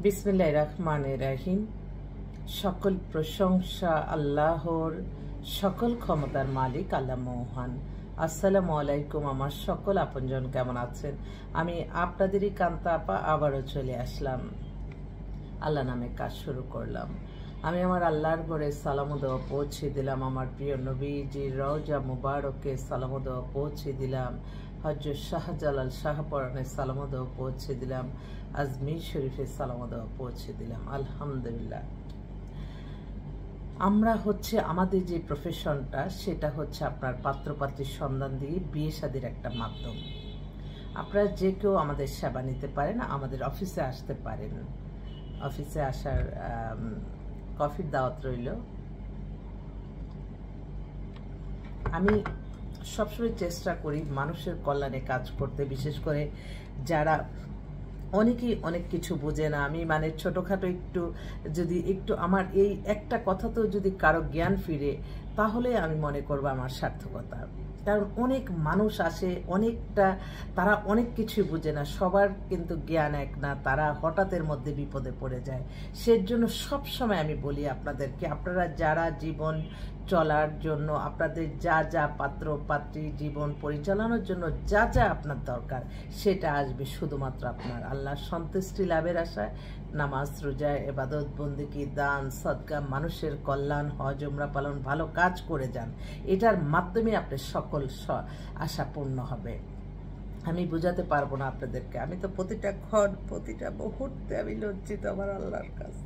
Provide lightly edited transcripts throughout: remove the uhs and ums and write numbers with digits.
বিসমিল্লাহির রহমানির রহিম। সকল প্রশংসা আল্লাহর, সকল ক্ষমতার মালিক আল্লাহ মহান। আসসালামু আলাইকুম আমার সকল আপনজন, কেমন আছেন? আমি আপনাদেরই কান্তা আপা আবারও চলে আসলাম। আল্লাহ নামে কাজ শুরু করলাম। আমি আমার আল্লাহর ঘরে সালাম দেওয়া পৌঁছে দিলাম। আমার প্রিয় নবীজির রওজা মুবারকে সালাম দেওয়া পৌঁছে দিলাম। হযরত শাহজালাল শাহপরাণের সালাম দেওয়া পৌঁছে দিলাম। আজমির শরীফের সালাম দেওয়া পৌঁছে দিলাম। আলহামদুলিল্লাহ। আমরা হচ্ছে আমাদের যে প্রফেশনটা, সেটা হচ্ছে আপনার পাত্রপাত্রীর সন্ধান দিয়ে বিয়ে শাদীর একটা মাধ্যম। আপনারা যে কেউ আমাদের সেবা নিতে পারেন, আমাদের অফিসে আসতে পারেন। অফিসে আসার কফির দাওয়াত রইল। আমি সবসময় চেষ্টা করি মানুষের কল্যাণে কাজ করতে, বিশেষ করে যারা অনেকেই অনেক কিছু বোঝে না। আমি মানে ছোটোখাটো একটু আমার এই একটা কথাতেও যদি কারো জ্ঞান ফিরে, তাহলে আমি মনে করবো আমার সার্থকতা। কারণ অনেক মানুষ আসে, তারা অনেক কিছু বুঝে না, সবার কিন্তু জ্ঞান এক না, তারা হঠাৎের মধ্যে বিপদে পড়ে যায়। সেজন্য সবসময় আমি বলি আপনাদেরকে, আপনারা যারা জীবন চলার জন্য আপনাদের যা যা পাত্র পাত্রী জীবন পরিচালনার জন্য যা যা আপনার দরকার, সেটা আসবে শুধুমাত্র আপনার আল্লাহর সন্তুষ্টি লাভের আশায়। নামাজ, রোজা, ইবাদত, বন্দেগী, দান, সদকা, মানুষের কল্যাণ, হজ, উমরা পালন, ভালো কাজ করে যান। এটার মাধ্যমে আপনার সকল আশা পূর্ণ হবে। আমি বুঝাতে পারবো না আপনাদেরকে। আমি তো প্রতিটা ক্ষণ, প্রতিটা মুহূর্তে আমি লজ্জিত আমার আল্লাহর কাছে।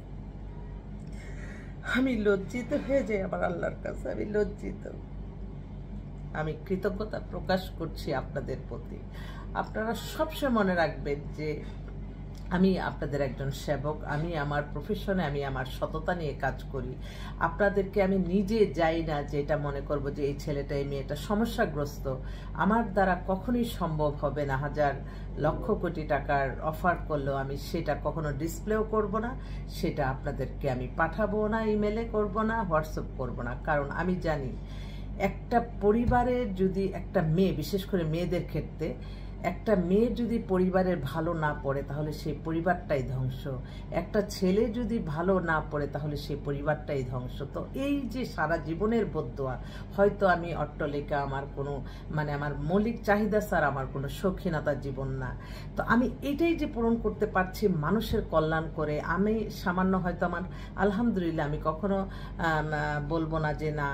আমি লজ্জিত হয়ে যাই আমার আল্লাহর কাছে। আমি লজ্জিত। আমি কৃতজ্ঞতা প্রকাশ করছি আপনাদের প্রতি। আপনারা সবসময় মনে রাখবেন যে আমি আপনাদের একজন সেবক। আমি আমার প্রফেশনে আমি আমার সততা নিয়ে কাজ করি। আপনাদেরকে আমি নিজে যাই না যে এটা মনে করব যে এই ছেলেটা এই মেয়েটা সমস্যাগ্রস্ত। আমার দ্বারা কখনোই সম্ভব হবে না। হাজার লক্ষ কোটি টাকার অফার করলেও আমি সেটা কখনো ডিসপ্লেও করব না, সেটা আপনাদেরকে আমি পাঠাবো না, ইমেলে করব না, হোয়াটসঅ্যাপ করব না। কারণ আমি জানি একটা পরিবারের যদি একটা মেয়ে, বিশেষ করে মেয়েদের ক্ষেত্রে, একটা মেয়ে যদি পরিবারের ভালো না পড়ে তাহলে সেই পরিবারটাই ধ্বংস। একটা ছেলে যদি ভালো না পড়ে তাহলে সেই পরিবারটাই ধ্বংস। তো এই যে সারা জীবনের বদদোয়া, হয়তো আমি অট্টালিকা, আমার কোনো আমার মৌলিক চাহিদা স্যার, আমার কোনো শৌখিনতার জীবন না, তো আমি এটাই যে পূরণ করতে পারছি মানুষের কল্যাণ করে। আমি সামান্য হয়তো আমার আলহামদুলিল্লাহ, আমি কখনো বলবো না যে না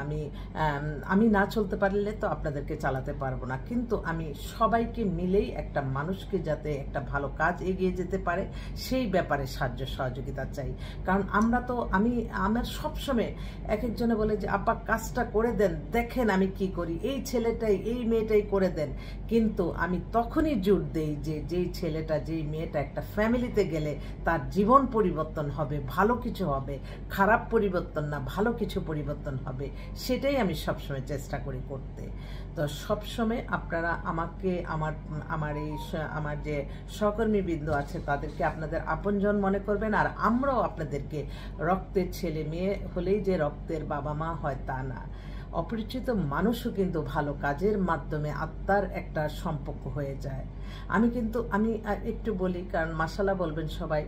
আমি না চলতে পারলে তো আপনাদেরকে চালাতে পারবো না, কিন্তু আমি সবাইকে মিলে একটা মানুষকে যাতে একটা ভালো কাজ এগিয়ে যেতে পারে সেই ব্যাপারে সাহায্য সহযোগিতা চাই। কারণ আমার সবসময় এক একজনে বলে যে আপা কাজটা করে দেন, দেখেন আমি কি করি, এই ছেলেটাই এই মেয়েটাই করে দেন। কিন্তু আমি তখনই জোর দেই যে যেই ছেলেটা যেই মেয়েটা একটা ফ্যামিলিতে গেলে তার জীবন পরিবর্তন হবে, ভালো কিছু হবে, খারাপ পরিবর্তন না, ভালো কিছু পরিবর্তন হবে, সেটাই আমি সবসময় চেষ্টা করি করতে। তো সবসময় আপনারা আমাকে আমার যে সহকর্মীবৃন্দ আছে তাদেরকে আপনাদের আপনজন মনে করবেন। আর আমরাও আপনাদেরকে রক্তের ছেলে মেয়ে হলেই যে রক্তের বাবা মা হয় তা না। অপরিচিত মানুষও কিন্তু ভালো কাজের মাধ্যমে আত্মার একটা সম্পর্ক হয়ে যায়। আমি একটু বলি, কারণ মাশাআল্লাহ বলবেন সবাই,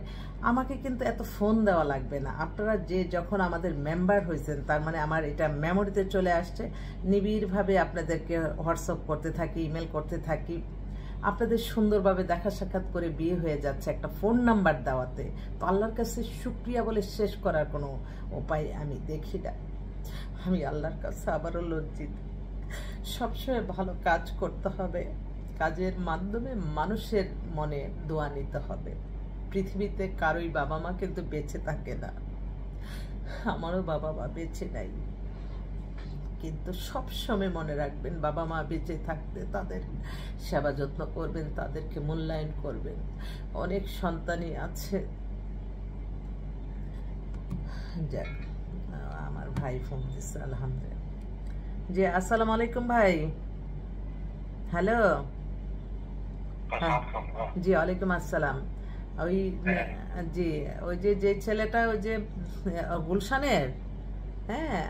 আমাকে কিন্তু এত ফোন দেওয়া লাগবে না। আপনারা যখন আমাদের মেম্বার হয়েছেন, তার মানে আমার এটা মেমোরিতে চলে আসছে। নিবিড়ভাবে আপনাদেরকে হোয়াটসঅ্যাপ করতে থাকি, ইমেল করতে থাকি, আপনাদের সুন্দরভাবে দেখা সাক্ষাৎ করে বিয়ে হয়ে যাচ্ছে একটা ফোন নাম্বার দেওয়াতে। তো আল্লাহর কাছে শুকরিয়া বলে শেষ করার কোনো উপায় আমি দেখি না। আমি আল্লাহর কাছে আবারও লজ্জিত। সবসময় ভালো কাজ করতে হবে, কাজের মাধ্যমে মানুষের মনে দোয়া নিতে হবে। পৃথিবীতে কারোই বাবা মা কিন্তু বেঁচে থাকে না, আমারও বাবা মা বেঁচে নাই, কিন্তু সবসময় মনে রাখবেন বাবা মা বেঁচে থাকতে তাদের সেবা যত্ন করবেন, তাদেরকে মূল্যায়ন করবেন। অনেক সন্তানই আছে। যাক, আমার ভাই ফোন দিচ্ছে, আলহামদুলিল্লাহ। জি আসসালামু আলাইকুম ভাই। হ্যালো, জি ওয়ালাইকুম আসসালাম। ওই যে ছেলেটা, ওই যে গুলশানের, হ্যাঁ,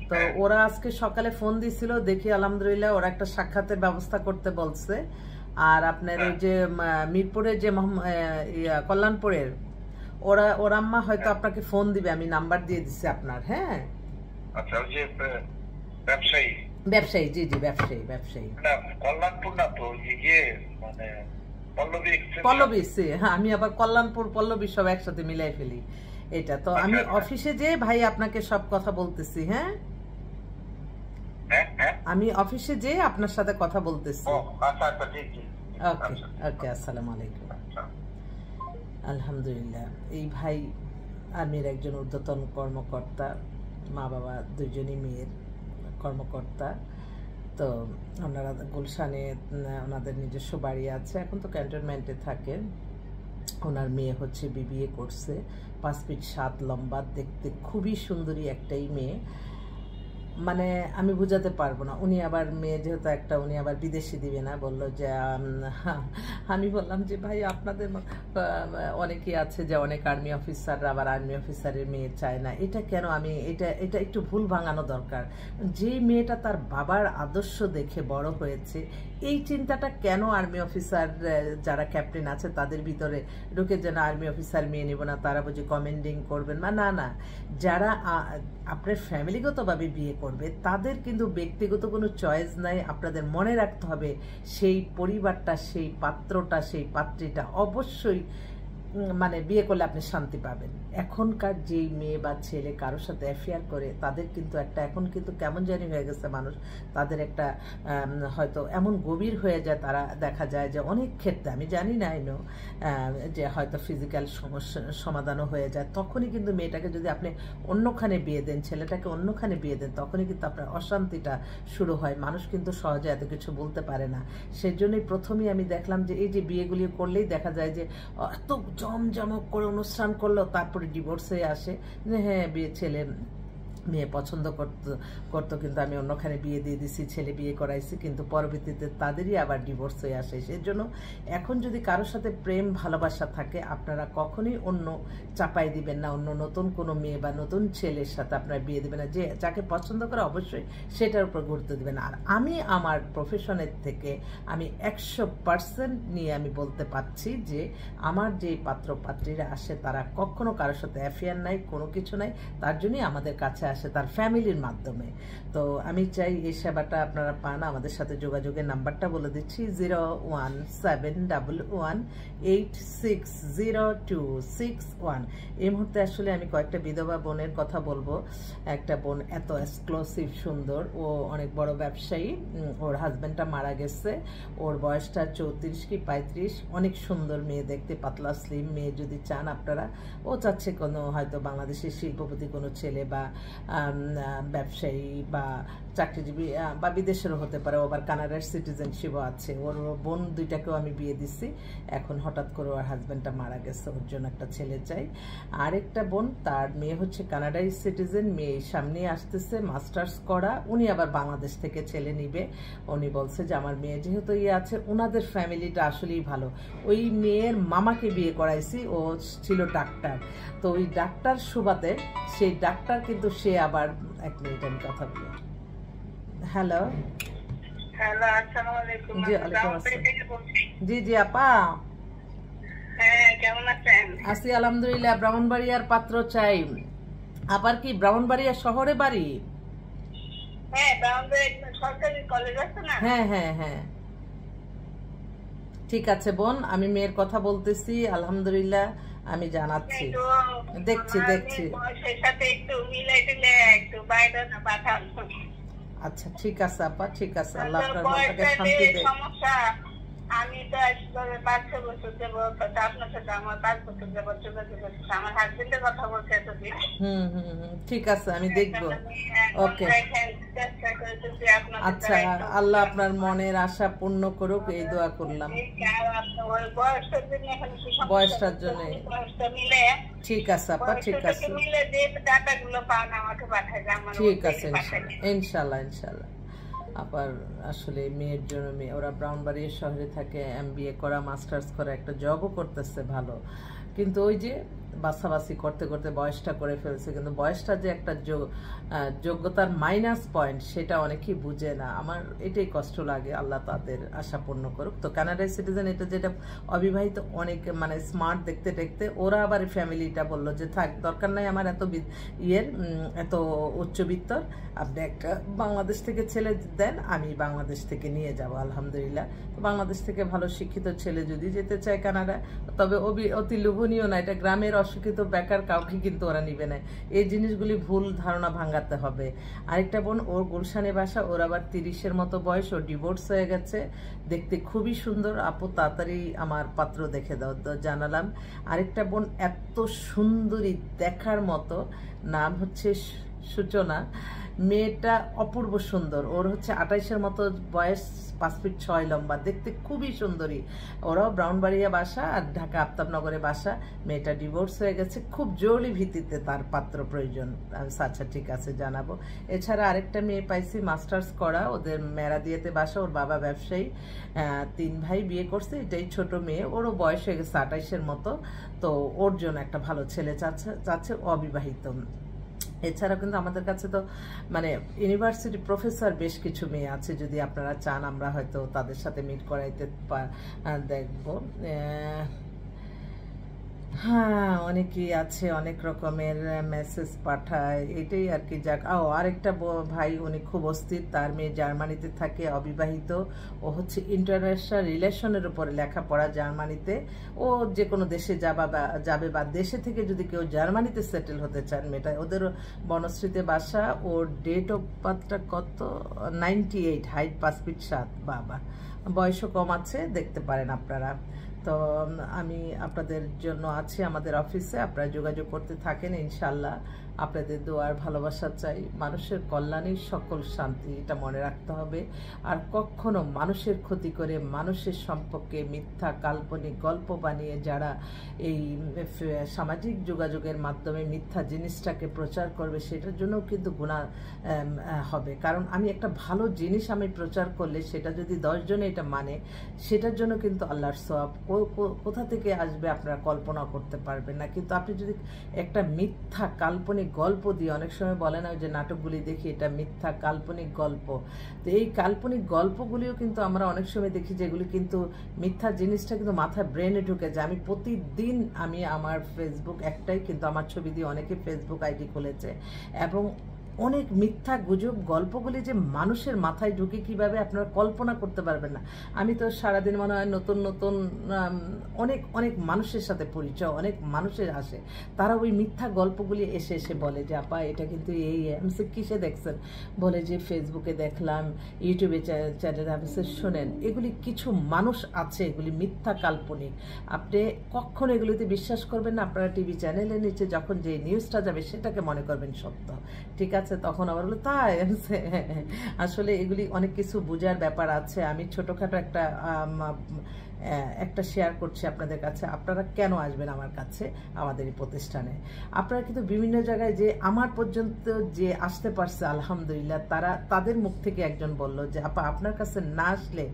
তো ওরা আজকে সকালে ফোন দিছিল, দেখি আলহামদুলিল্লাহ ওরা একটা সাক্ষাতের ব্যবস্থা করতে বলছে। আর আপনার ওই যে মিরপুরের যে কল্যাণপুরের ওর আম্মা হয়তো আপনাকে ফোন দিবে, আমি নাম্বার দিয়ে দিচ্ছি আপনার। হ্যাঁ আচ্ছা, ওই যে ব্যবসায়ী ব্যবসায়ী, জি জি ব্যবসায়ী ব্যবসায়ী কল্যাণপুর না তো, ইয়ে মানে পল্লবী, হ্যাঁ আমি আবার কল্যাণপুর পল্লবী সব একসাথে মিলাই ফেলি এটা। তো আমি অফিসে যে ভাই আপনাকে সব কথা বলতেছি। হ্যাঁ আমি অফিসে যে আপনার সাথে কথা বলতেছি। ওকে ওকে, আসসালামু আলাইকুম। আলহামদুলিল্লাহ, এই ভাই আর্মির একজন ঊর্ধ্বতন কর্মকর্তা, মা বাবা দুইজনই মেয়ের কর্মকর্তা। তো ওনারা গুলশানে ওনাদের নিজস্ব বাড়ি আছে, এখন তো ক্যান্টনমেন্টে থাকে। ওনার মেয়ে হচ্ছে বিবিএ করছে, 5 ফিট 7 লম্বা, দেখতে খুবই সুন্দরী একটাই মেয়ে। মানে আমি বুঝাতে পারবো না। উনি আবার মেয়ে যেহেতু একটা, উনি আবার বিদেশি দিবে না, বললো যে আমি বললাম যে ভাই আপনাদের অনেকেই আছে যে অনেক আর্মি অফিসাররা আবার আর্মি অফিসারের মেয়ে চায় না, এটা কেন? আমি এটা একটু ভুল ভাঙানো দরকার। যে মেয়েটা তার বাবার আদর্শ দেখে বড় হয়েছে, এই চিন্তাটা কেন আর্মি অফিসার যারা ক্যাপ্টেন আছে তাদের ভিতরে ঢুকে, যেন আর্মি অফিসার মেয়ে নেব না, তারা বুঝি কমেন্ডিং করবেন না। না, যারা আপনার ফ্যামিলিগতভাবে বিয়ে করবে তাদের কিন্তু ব্যক্তিগত কোনো চয়েস নাই। আপনাদের মনে রাখতে হবে সেই পরিবারটা, সেই পাত্রটা, সেই পাত্রীটা অবশ্যই মানে বিয়ে করলে আপনি শান্তি পাবেন। এখনকার যেই মেয়ে বা ছেলে কারোর সাথে অ্যাফেয়ার করে তাদের কিন্তু একটা, এখন কিন্তু কেমন জানি হয়ে গেছে মানুষ, তাদের একটা হয়তো এমন গভীর হয়ে যায়, তারা দেখা যায় যে অনেক ক্ষেত্রে, আমি জানি না আইনো, যে হয়তো ফিজিক্যাল সমস্যা সমাধানও হয়ে যায়। তখনই কিন্তু মেয়েটাকে যদি আপনি অন্যখানে বিয়ে দেন, ছেলেটাকে অন্যখানে বিয়ে দেন, তখনই কিন্তু আপনার অশান্তিটা শুরু হয়। মানুষ কিন্তু সহজে এত কিছু বলতে পারে না। সেজন্যই প্রথমেই আমি দেখলাম যে এই যে বিয়েগুলি করলেই দেখা যায় যে এত জমজমক করে অনুষ্ঠান করলো, তারপরে ডিভোর্স হয়ে আসে যে হ্যাঁ বিয়ে ছেলে মেয়ে পছন্দ করতো কিন্তু আমি অন্যখানে বিয়ে দিয়ে দিছি, ছেলে বিয়ে করাইছি, কিন্তু পরবর্তীতে তাদেরই আবার ডিভোর্স হয়ে আসে। সেই জন্য এখন যদি কারোর সাথে প্রেম ভালোবাসা থাকে, আপনারা কখনোই অন্য চাপাই দিবেন না, অন্য নতুন কোনো মেয়ে বা নতুন ছেলের সাথে আপনারা বিয়ে দেবেন না। যে যাকে পছন্দ করে অবশ্যই সেটার উপর গুরুত্ব দেবেন। আর আমি আমার প্রফেশনের থেকে আমি 100% নিয়ে আমি বলতে পারছি যে আমার যে পাত্র পাত্রীরা আসে তারা কখনো কারোর সাথে অ্যাফেয়ার নাই, কোনো কিছু নাই, তার জন্যই আমাদের কাছে আসে তার ফ্যামিলির মাধ্যমে। তো আমি চাই এই সেবাটা আপনারা পান। আমাদের সাথে যোগাযোগের নাম্বারটা বলে দিচ্ছি, 01711860261। এই মুহূর্তে আসলে আমি কয়েকটা বিধবা বোনের কথা বলবো। একটা বোন এত এক্সক্লুসিভ সুন্দর, ও অনেক বড় ব্যবসায়ী, ওর হাজব্যান্ডটা মারা গেছে, ওর বয়সটা 34 কি 35, অনেক সুন্দর মেয়ে দেখতে, পাতলা স্লিম মেয়ে। যদি চান আপনারা, ও চাচ্ছে কোনো হয়তো বাংলাদেশের শিল্পপতি কোনো ছেলে বা ব্যবসায়ী বা চাকরিজীবী বা বিদেশেরও হতে পারে, ও আবার কানাডার সিটিজেনশিপও আছে। ওর বোন দুইটাকেও আমি বিয়ে দিছি, এখন হঠাৎ করে ওর হাজব্যান্ডটা মারা গেছে, ওর জন্য একটা ছেলে চাই। আরেকটা বোন, তার মেয়ে হচ্ছে কানাডার সিটিজেন, মেয়ে সামনে আসতেছে মাস্টার্স করা, উনি আবার বাংলাদেশ থেকে ছেলে নিবে। উনি বলছে যে আমার মেয়ে যেহেতু ইয়ে আছে, ওনাদের ফ্যামিলিটা আসলেই ভালো। ওই মেয়ের মামাকে বিয়ে করাইছি, ও ছিল ডাক্তার, তো ওই ডাক্তার সুবাদে সেই ডাক্তার কিন্তু সে আবার, এক মিনিট আমি কথা বলি। হ্যালো হ্যালো, আসসালামু আলাইকুম। জি ওয়ালাইকুম আসসালাম। জি জি আপা, হ্যাঁ কেমন আছেন? আছি আলহামদুলিল্লাহ। ব্রাহ্মণবাড়িয়ার পাত্র চাই। আবার কি ব্রাহ্মণবাড়িয়া শহরে বাড়ি? হ্যাঁ, ব্রাহ্মণবাড়িয়া সরকারি কলেজ আছে না? হ্যাঁ হ্যাঁ হ্যাঁ, ঠিক আছে বোন, আমি মেয়ের কথা বলতেছি, আলহামদুলিল্লাহ আমি জানাচ্ছি। দেখছি আচ্ছা ঠিক আছে আপা, ঠিক আছে। আল্লাহ আপনার মনটাকে শান্তি দেয়। আমি তো আসলে 5-6 বছর যাবত আপনার সাথে আমার 5 বছর যাবত যোগাযোগ করছি। আমার হাজবেন্ডের কথা বলছে এতদিন। ঠিক আছে, আমি দেখবো। ওকে, আচ্ছা, আল্লাহ আপনার মনের আশা পূর্ণ করুক, এই দোয়া করলাম। বয়সটার জন্য ঠিক আছে আপা, ঠিক আছে, ঠিক আছে, ইনশাল্লাহ ইনশাল্লাহ। আবার আসলে মেয়ের জন্য, মেয়ে ওরা ব্রাহ্মণবাড়িয়া শহরে থাকে, MBA করা, মাস্টার্স করা, একটা জবও করতেছে ভালো, কিন্তু ওই যে বাছাবাছি করতে করতে বয়সটা করে ফেলছে, কিন্তু বয়সটা যে একটা যোগ্যতার মাইনাস পয়েন্ট সেটা অনেকেই বুঝে না। আমার এটাই কষ্ট লাগে, আল্লাহ তাদের আশা পূর্ণ করুক। তো কানাডার সিটিজেন এটা যেটা অবিবাহিত অনেক মানে স্মার্ট দেখতে দেখতে ওরা আবার ফ্যামিলিটা বললো যে থাক দরকার নাই আমার এত এত উচ্চবিত্তর, আপনি একটা বাংলাদেশ থেকে ছেলে দেন, আমি বাংলাদেশ থেকে নিয়ে যাব। আলহামদুলিল্লাহ, তো বাংলাদেশ থেকে ভালো শিক্ষিত ছেলে যদি যেতে চায় কানাডা, তবে অতি লোভনীয় না, এটা গ্রামের অশিক্ষিত বেকার কাউকে কিন্তু ওরা নিবে না। এই জিনিসগুলি ভুল ধারণা ভাঙাতে হবে। আরেকটা বোন, ওর গুলশানে বাসা, ওর আবার 30-এর মতো বয়স, ওর ডিভোর্স হয়ে গেছে, দেখতে খুবই সুন্দর। আপু তাড়াতাড়ি আমার পাত্র দেখে দাও, তো জানালাম। আরেকটা বোন এত সুন্দরী দেখার মতো, নাম হচ্ছে সূচনা, মেয়েটা অপূর্ব সুন্দর, ওর হচ্ছে 28-এর মতো বয়স, 5 ফিট 6 লম্বা, দেখতে খুবই সুন্দরী। ওরাও ব্রাউনবাড়িয়া বাসা আর ঢাকা আফতাবনগরে বাসা। মেয়েটা ডিভোর্স হয়ে গেছে, খুব জরুরি ভিত্তিতে তার পাত্র প্রয়োজন। আচ্ছা ঠিক আছে জানাবো। এছাড়া আরেকটা মেয়ে পাইছি মাস্টার্স করা, ওদের মেরাদিয়াতে বাসা, ওর বাবা ব্যবসায়ী, 3 ভাই বিয়ে করছে, এটাই ছোট মেয়ে, ওরও বয়স হয়ে গেছে 28-এর মতো। তো ওর জন্য একটা ভালো ছেলে চাচ্ছে, অবিবাহিত। এছাড়া কিন্তু আমাদের কাছে তো মানে ইউনিভার্সিটি প্রফেসর বেশ কিছু মেয়ে আছে, যদি আপনারা চান আমরা হয়তো তাদের সাথে মিট করাইতে দেখবো। হ্যাঁ, অনেকেই আছে, অনেক রকমের মেসেজ পাঠায়, এটাই আর কি। যাক, আরেকটা ভাই, উনি খুব অস্থির, তার মেয়ে জার্মানিতে থাকে, অবিবাহিত, ও হচ্ছে ইন্টারন্যাশনাল রিলেশনের উপরে লেখাপড়া জার্মানিতে। ও যে কোনো দেশে যাবে বা দেশে থেকে যদি কেউ জার্মানিতে সেটেল হতে চান, মেয়েটা ওদের বনশ্রীতে বাসা। ওর ডেট অফ বার্থটা কত, 98, হাইট 5 ফিট 7, বাবা বয়সও কম আছে, দেখতে পারেন আপনারা। তো আমি আপনাদের জন্য আছি আমাদের অফিসে, আপনারা যোগাযোগ করতে থাকেন, ইনশাল্লাহ। আপনাদের দোয়ার ভালোবাসা চাই। মানুষের কল্যাণেই সকল শান্তি, এটা মনে রাখতে হবে। আর কখনো মানুষের ক্ষতি করে মানুষের সম্পর্কে মিথ্যা কাল্পনিক গল্প বানিয়ে যারা এই সামাজিক যোগাযোগের মাধ্যমে মিথ্যা জিনিসটাকে প্রচার করবে, সেটার জন্যও কিন্তু গুনাহ হবে। কারণ আমি একটা ভালো জিনিস আমি প্রচার করলে সেটা যদি 10 জনে এটা মানে, সেটার জন্য কিন্তু আল্লাহর সওয়াব কোথা থেকে আসবে আপনারা কল্পনা করতে পারবেন না। কিন্তু আপনি যদি একটা মিথ্যা কাল্পনিক গল্প দিয়ে, অনেক সময় বলে না যে নাটকগুলি দেখি এটা মিথ্যা কাল্পনিক গল্প, তো এই কাল্পনিক গল্পগুলিও কিন্তু আমরা অনেক সময় দেখি যেগুলি কিন্তু মিথ্যা জিনিসটা কিন্তু মাথায় ব্রেনে ঢুকে যায়। আমি প্রতিদিন আমার ফেসবুক একটাই, কিন্তু আমার ছবি দিয়ে অনেকে ফেসবুক আইডি খুলেছে, এবং অনেক মিথ্যা গুজব গল্পগুলি যে মানুষের মাথায় ঢুকে কিভাবে আপনারা কল্পনা করতে পারবেন না। আমি তো সারাদিন মনে হয় নতুন নতুন অনেক অনেক মানুষের সাথে পরিচয়, অনেক মানুষের আসে, তারা ওই মিথ্যা গল্পগুলি এসে বলে যে আপা এটা কিন্তু এই কিসে দেখছেন, বলে যে ফেসবুকে দেখলাম, ইউটিউবে চ্যানেলে। আপনি শোনেন, এগুলি কিছু মানুষ আছে, এগুলি মিথ্যা কাল্পনিক, আপনি কখনো এগুলিতে বিশ্বাস করবেন না। আপনারা টিভি চ্যানেলের নিচে যখন যে নিউজটা যাবে সেটাকে মনে করবেন সত্য, ঠিক আছে? তখন আবার বলো তাই, আসলে এগুলি অনেক কিছু বোঝার ব্যাপার আছে। আমি ছোটখাটো একটা শেয়ার করছি আপনাদের কাছে। আপনারা কেন আসবেন আমার কাছে, আমাদের এই প্রতিষ্ঠানে? আপনারা কিন্তু বিভিন্ন জায়গায় যে আমার পর্যন্ত যে আসতে পারছে আলহামদুলিল্লাহ, তাদের মুখ থেকে একজন বলল যে আপা আপনার কাছে না আসলে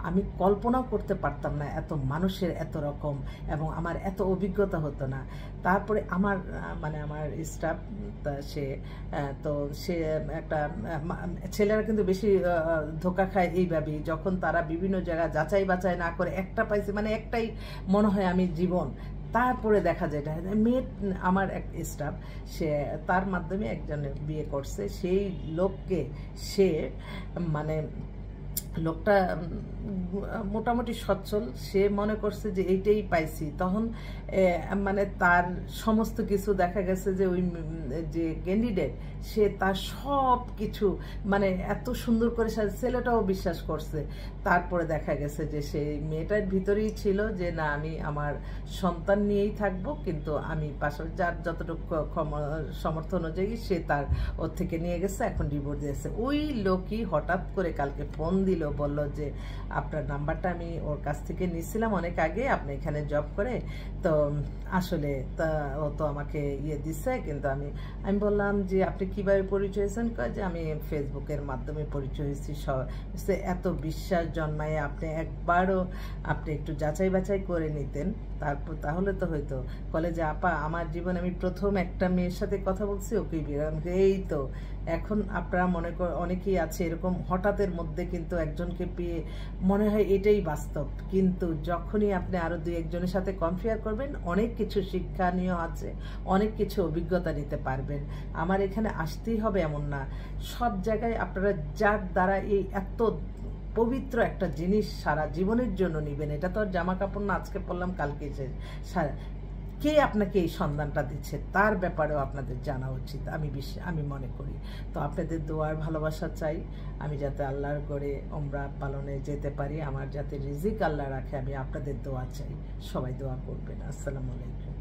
আমি কল্পনাও করতে পারতাম না এত মানুষের এত রকম, এবং আমার এত অভিজ্ঞতা হতো না। তারপরে আমার স্টাফ, সে একটা ছেলেরা কিন্তু বেশি ধোকা খায় এইভাবেই, যখন তারা বিভিন্ন জায়গায় যাচাই বাছাই না করে একটা পাইছে, মানে একটাই মনে হয় আমি জীবন, তারপরে দেখা যায় মেয়ে, আমার এক স্টাফ, সে তার মাধ্যমে একজনের বিয়ে করছে, সেই লোককে সে লোকটা মোটামুটি সচ্ছল, সে মনে করছে যে এইটাই পাইছি। তখন তার সমস্ত কিছু দেখা গেছে যে ওই যে ক্যান্ডিডেট, সে তার সব কিছু এত সুন্দর করে ছেলেটাও বিশ্বাস করছে। তারপরে দেখা গেছে যে সেই মেয়েটার ভিতরেই ছিল যে না, আমি আমার সন্তান নিয়েই থাকবো, কিন্তু আমি পাশাপাশি যার যতটুকু সমর্থ অনুযায়ী সে ওর থেকে নিয়ে গেছে, এখন ডিভোর্স দিয়েছে। ওই লোকই হঠাৎ করে কালকে ফোন দিল বলল যে আপনার নাম্বারটা আমি ওর কাছ থেকে নিয়েছিলাম অনেক আগে, আপনি এখানে জব করে, তো আসলে তা ও তো আমাকে দিচ্ছে, কিন্তু আমি বললাম যে আপনি কিভাবে পরিচয় হয়েছেন? যে আমি ফেসবুকের মাধ্যমে পরিচয় হয়েছি। এত বিশ্বাস জন্মায় আপনি একবারও আপনি একটু যাচাই বাছাই করে নিতেন, তারপর তাহলে তো হয়তো। বলে যে আপা আমার জীবনে আমি প্রথম একটা মেয়ের সাথে কথা বলছি, ওকেই বিয়ে। এই তো এখন আপনারা মনে অনেকেই আছে এরকম হঠাৎের মধ্যে কিন্তু একজনকে পেয়ে মনে হয় এটাই বাস্তব, কিন্তু যখনই আপনি আরও 2-1 জনের সাথে কম্পেয়ার করবেন অনেক কিছু শিক্ষণীয় আছে, অনেক কিছু অভিজ্ঞতা নিতে পারবেন। আমার এখানে আসতেই হবে এমন না, সব জায়গায় আপনারা যার দ্বারা এই এত পবিত্র একটা জিনিস সারা জীবনের জন্য নেবেন, এটা তো আর জামা কাপড় না আজকে পরলাম কালকে কে আপনাকে এই সন্ধানটা দিচ্ছে তার ব্যাপারেও আপনাদের জানা উচিত, আমি মনে করি। তো আপনাদের দোয়ার ভালোবাসা চাই, আমি যাতে আল্লাহর করে ওমরা পালনে যেতে পারি, আমার যাতে রিজিক আল্লাহ রাখে, আমি আপনাদের দোয়া চাই। সবাই দোয়া করবেন। আসসালামু আলাইকুম।